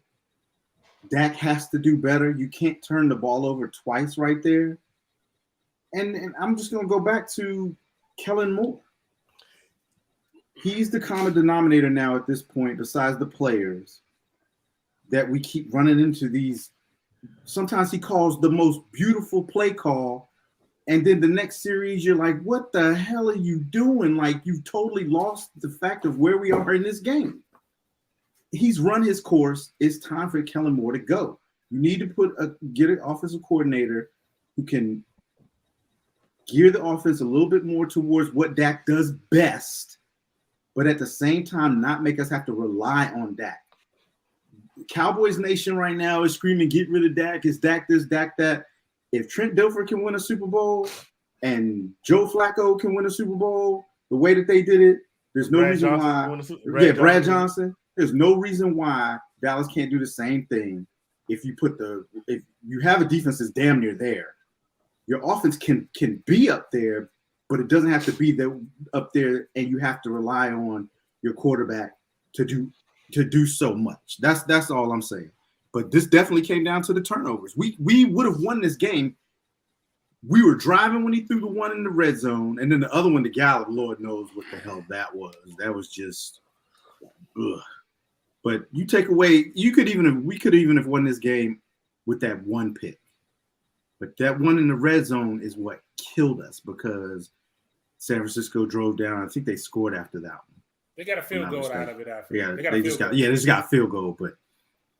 Dak has to do better. You can't turn the ball over twice right there. And I'm just going to go back to Kellen Moore. He's the common denominator now at this point, besides the players, that we keep running into these. Sometimes he calls the most beautiful play call, and then the next series you're like, what the hell are you doing? Like, you've totally lost the fact of where we are in this game. He's run his course. It's time for Kellen Moore to go. You need to get an offensive coordinator who can gear the offense a little bit more towards what Dak does best, but at the same time not make us have to rely on Dak. Cowboys Nation right now is screaming, get rid of Dak. It's Dak this, Dak that. If Trent Dilfer can win a Super Bowl and Joe Flacco can win a Super Bowl the way that they did it, there's no reason why. Brad Johnson. There's no reason why Dallas can't do the same thing. If you have a defense that's damn near there, your offense can be up there, but it doesn't have to be there up there, and you have to rely on your quarterback to do so much. That's all I'm saying. But this definitely came down to the turnovers. We would have won this game. We were driving when he threw the one in the red zone, and then the other one to Gallup. Lord knows what the hell that was. That was just, ugh. But you take away, we could even have won this game with that one pick. But that one in the red zone is what killed us, because San Francisco drove down. I think they scored after that one. They got a field goal out of it after. Yeah, they just got a field goal. But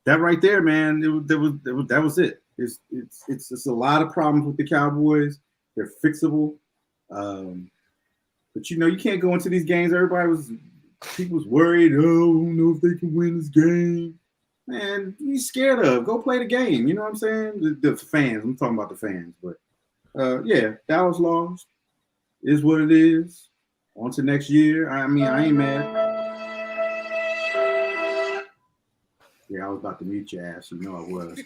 that right there, man, that was it. It's a lot of problems with the Cowboys. They're fixable. But you can't go into these games. People was worried. Oh, I don't know if they can win this game. Man, you scared of. Go play the game. You know what I'm saying? The fans. I'm talking about the fans. But yeah, Dallas lost. Is what it is. On to next year. I mean, I ain't mad. Yeah, I was about to mute your ass. You know I was.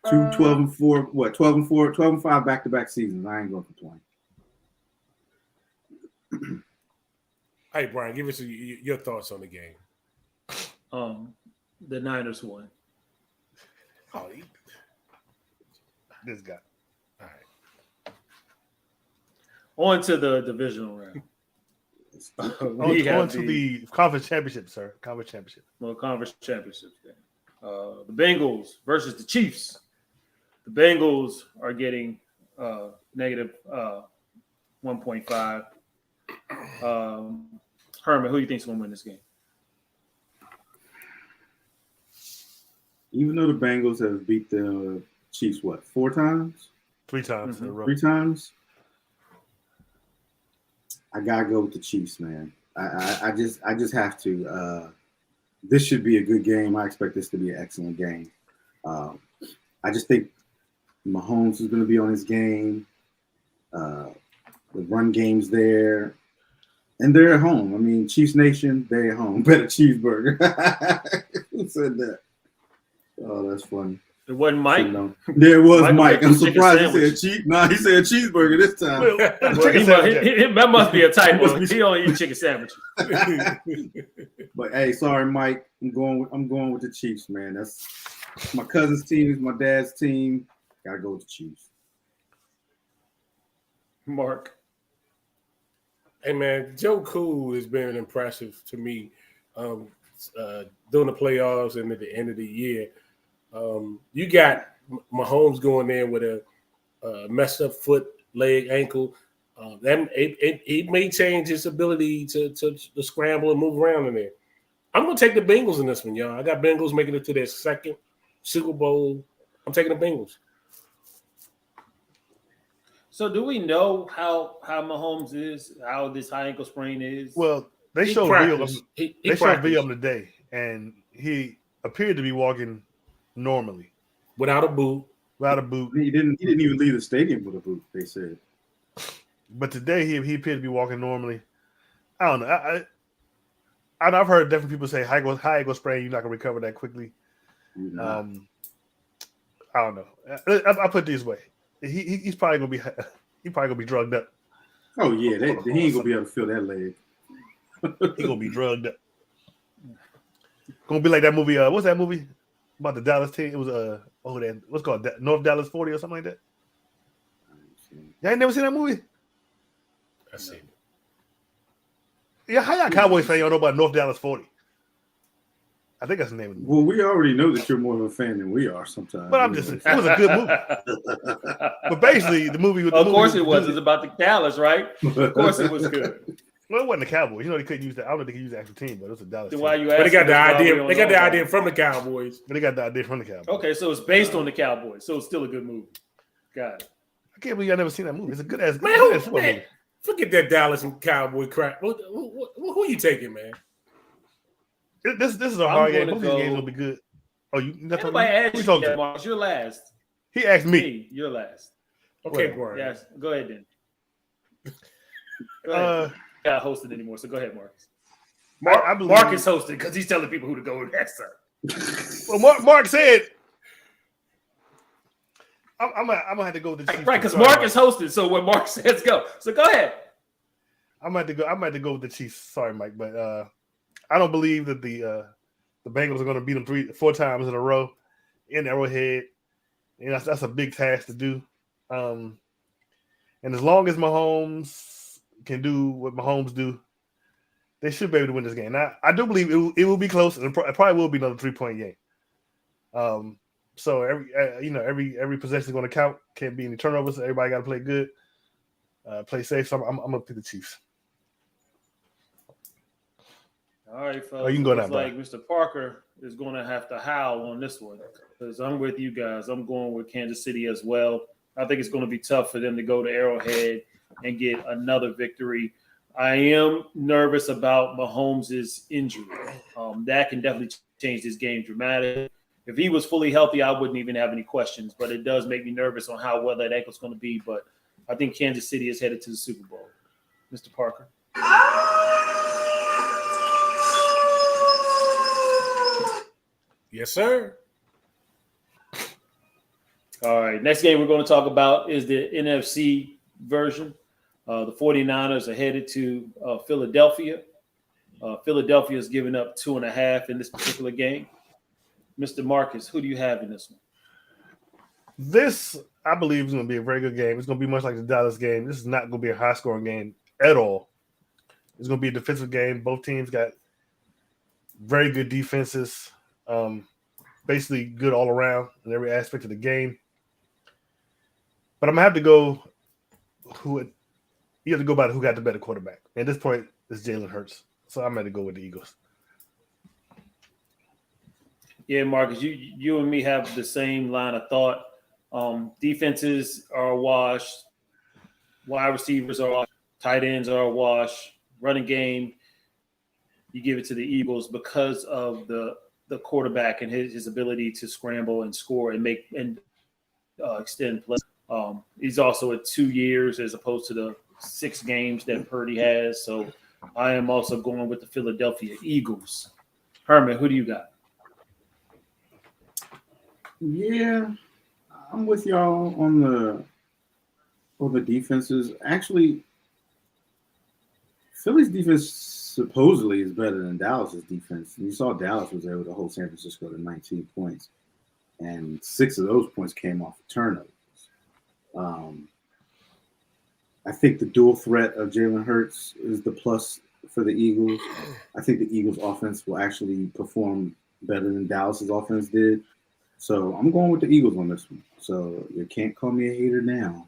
12-4. What? 12-4, 12-5 back-to-back seasons. I ain't gonna complain. Hey, Brian, give us your thoughts on the game. The Niners won. Oh, This guy. all right. On to the divisional round. On to the conference championship, sir. Conference championship. Well, conference championships game. The Bengals versus the Chiefs. The Bengals are getting negative 1.5. Herman, who do you think is going to win this game? Even though the Bengals have beat the Chiefs, what, 4 times? 3 times in a row. 3 times? I gotta go with the Chiefs, man. I just have to. This should be a good game. I expect this to be an excellent game. I just think Mahomes is going to be on his game. The run game's there. And they're at home. I mean, Chiefs Nation, they're at home. Better cheeseburger. Who said that? Oh, that's funny. It wasn't Mike. Yeah, it was Mike. I'm surprised he said he said cheeseburger this time. That must be a typo. He don't eat chicken sandwiches. But hey, sorry, Mike. I'm going with the Chiefs, man. That's my cousin's team. It's my dad's team. Gotta go with the Chiefs. Mark. Hey man, Joe Cool has been impressive to me during the playoffs and at the end of the year. You got Mahomes going there with a messed up foot, leg, ankle. It may change his ability to scramble and move around in there. I'm gonna take the Bengals in this one, y'all. I got Bengals making it to their second Super Bowl. I'm taking the Bengals. So do we know how Mahomes is, how this high ankle sprain is? Well, they showed video today, and he appeared to be walking normally. Without a boot. He didn't even leave the stadium with a boot, they said. But today he appeared to be walking normally. I don't know. I've heard different people say high ankle sprain, you're not gonna recover that quickly. I don't know. I put it this way. He's probably gonna be drugged up. Oh yeah, he ain't gonna be able to feel that leg. He's gonna be drugged up. Gonna be like that movie. What's that movie about the Dallas team? It was what's called North Dallas 40 or something like that. Y'all ain't never seen that movie? I seen it. Yeah, how y'all Cowboys fan? Y'all know about North Dallas 40? I think that's the name of the movie. Well, we already know that you're more of a fan than we are sometimes. But I'm just, it was a good movie. But basically, the movie was. Of course it was. It was about the Dallas, right? Of course it was good. Well, it wasn't the Cowboys. You know, they couldn't use that. I don't know if they could use the actual team, but it was a Dallas team. Why you but they got the idea. They got the idea from the Cowboys. But they got the idea from the Cowboys. Okay, so it's based on the Cowboys. So it's still a good movie. Got it. I can't believe y'all never seen that movie. It's a good ass movie. Forget that Dallas and Cowboy crap. Who are you taking, man? This is a hard game. Both these games will be good. Oh, nobody asked you that, Marcus. You're last. He asked me. You're last. Okay, Brian. Yes, go ahead then. Go ahead. Not hosting anymore, so go ahead, Marcus. Mark is hosting because he's telling people who to go with next time. Well, Mark said, I'm gonna have to go with the Chiefs. Right, because Mark is hosting, so when Mark says go. So go ahead. I'm gonna have to go with the Chiefs. Sorry, Mike, but I don't believe that the Bengals are gonna beat them 3-4 times in a row in Arrowhead. And that's a big task to do. And as long as Mahomes can do what Mahomes do, they should be able to win this game. Now, I do believe it will be close, and it probably will be another 3-point game. So every possession is going to count. Can't be any turnovers. So everybody got to play good, play safe. So I'm going to pick the Chiefs. All right, fellas. Oh, you can go now, like Mr. Parker is going to have to howl on this one because I'm with you guys. I'm going with Kansas City as well. I think it's going to be tough for them to go to Arrowhead and get another victory. I am nervous about Mahomes' injury. That can definitely change this game dramatically. If he was fully healthy, I wouldn't even have any questions, but it does make me nervous on how well that ankle's going to be. But I think Kansas City is headed to the Super Bowl. Mr. Parker. Yes, sir. All right. Next game we're going to talk about is the NFC version. The 49ers are headed to Philadelphia. Philadelphia is giving up 2.5 in this particular game. Mr. Marcus, who do you have in this one? This, I believe, is going to be a very good game. It's going to be much like the Dallas game. This is not going to be a high-scoring game at all. It's going to be a defensive game. Both teams got very good defenses, basically good all around in every aspect of the game. But I'm going to have to go you have to go by who got the better quarterback. At this point, it's Jalen Hurts. So I'm going to go with the Eagles. Yeah, Marcus, you and me have the same line of thought. Defenses are washed, wide receivers are washed, tight ends are washed, running game, you give it to the Eagles because of the quarterback and his ability to scramble and score and make and extend play. He's also at 2 years as opposed to the 6 games that Purdy has. So I am also going with the Philadelphia Eagles. Herman, who do you got? Yeah, I'm with y'all on the defenses. Actually, Philly's defense supposedly is better than Dallas's defense. You saw Dallas was able to hold San Francisco to 19 points, and 6 of those points came off of turnovers. I think the dual threat of Jalen Hurts is the plus for the Eagles. I think the Eagles' offense will actually perform better than Dallas's offense did. So I'm going with the Eagles on this one. So you can't call me a hater now.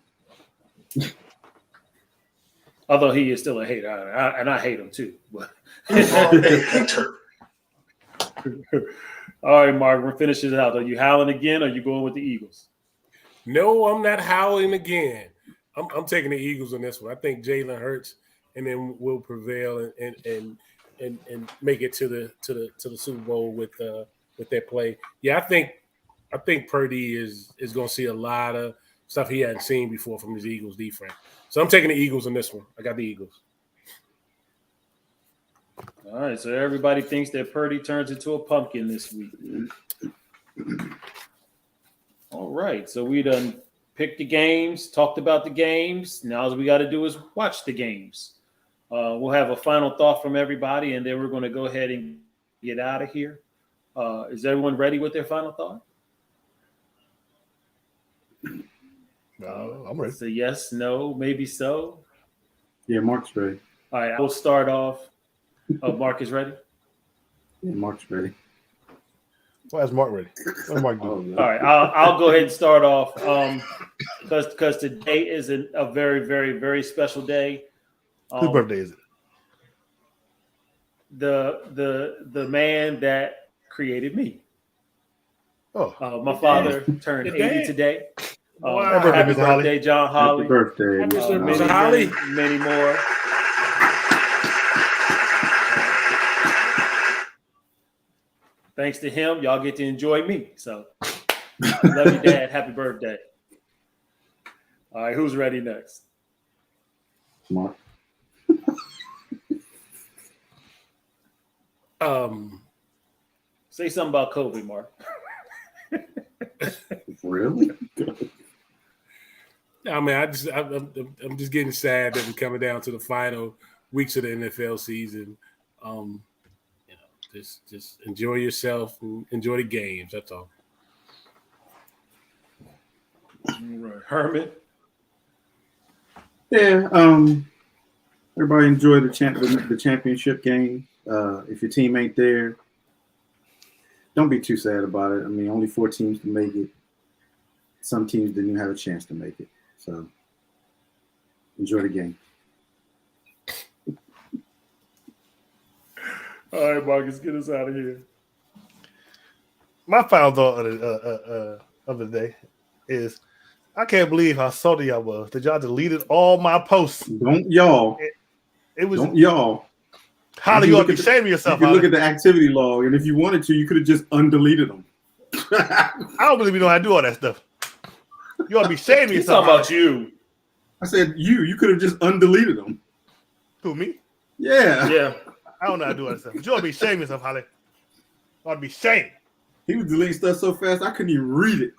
Although he is still a hater, and I hate him too. But You are a hater. all right, Mark, we're finishing it out. Are you howling again, or are you going with the Eagles? No, I'm not howling again. I'm taking the Eagles on this one. I think Jalen Hurts and then will prevail and make it to the Super Bowl with their play. Yeah, I think Purdy is going to see a lot of stuff he hadn't seen before from his Eagles defense. So I'm taking the Eagles on this one. I got the Eagles. All right, so everybody thinks that Purdy turns into a pumpkin this week. All right, so we done picked the games, talked about the games. Now all we got to do is watch the games. We'll have a final thought from everybody, and then we're going to go ahead and get out of here. Is everyone ready with their final thought? No, I'm ready. So yes, no, maybe so. Yeah, Mark's ready. All right, we'll start off. Mark is ready? Yeah, Mark's ready. Why is Mark ready? What's Mark doing? Oh, no. All right, I'll go ahead and start off because today is a very, very, very special day. Whose birthday is it? The man that created me. Oh, My father turned 80 today. Wow. Happy Mr. Holly. birthday, John Holly. Happy birthday. Happy Mr. birthday, Many, Mr. Holly. many more. Thanks to him, y'all get to enjoy me. So, love you, Dad. Happy birthday. All right, who's ready next? Mark. Say something about Kobe, Mark. Really? I mean, I'm just getting sad that we're coming down to the final weeks of the NFL season. Just enjoy yourself and enjoy the games. That's all. All right, Herman. Yeah. Everybody enjoy the championship game. If your team ain't there, don't be too sad about it. I mean, only 4 teams can make it. Some teams didn't even have a chance to make it. So enjoy the game. All right, Marcus, get us out of here. my final thought of the day is I can't believe how salty I was that y'all deleted all my posts. Don't y'all. It was Don't y'all. Holly, you ought to be ashamed of yourself. You can Holly. look at the activity log, and if you wanted to, you could have just undeleted them. I don't believe you know how to do all that stuff. You ought to be ashamed of He's yourself. talking about you. I said you could have just undeleted them. Who, me? Yeah. Yeah. I don't know how to do all that stuff. But you ought to be ashamed of yourself, Holly. You ought to be ashamed. He was deleting stuff so fast I couldn't even read it.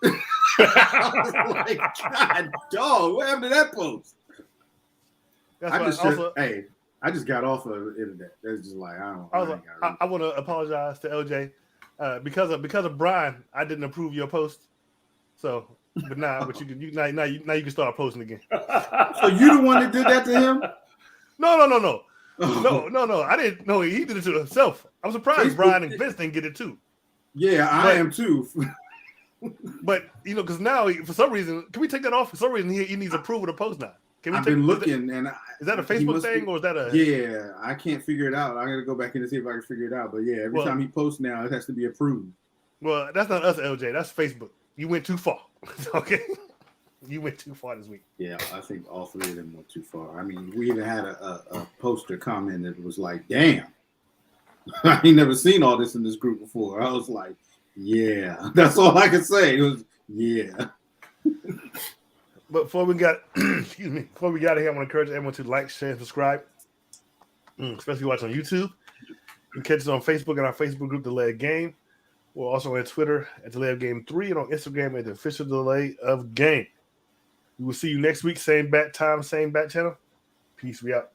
I was like, God, dog, what happened to that post? That's I just got off of the internet. That's just like I want to apologize to LJ because of Brian. I didn't approve your post. So, but now you can start posting again. So you the one that did that to him? No. No. I didn't know he did it to himself. I'm surprised Facebook, Brian and Vince didn't get it too. Yeah, I am too. But because now for some reason, can we take that off? For some reason, he needs approval to post now. Can we I've been looking, and is that a Facebook thing or is that a? Yeah, I can't figure it out. I got to go back in and see if I can figure it out. But yeah, every time he posts now, it has to be approved. Well, that's not us, LJ. That's Facebook. You went too far. Okay. You went too far this week. Yeah, I think all three of them went too far. I mean, we even had a poster comment that was like, damn, I ain't never seen all this in this group before. I was like, yeah, that's all I can say. It was, yeah. But before we got, excuse me, before we got here, I want to encourage everyone to like, share, and subscribe, especially if you watch on YouTube. You can catch us on Facebook and our Facebook group, Delay of Game. We're also on Twitter at Delay of Game 3 and on Instagram at the official Delay of Game. We will see you next week. Same bat time, same bat channel. Peace. We out.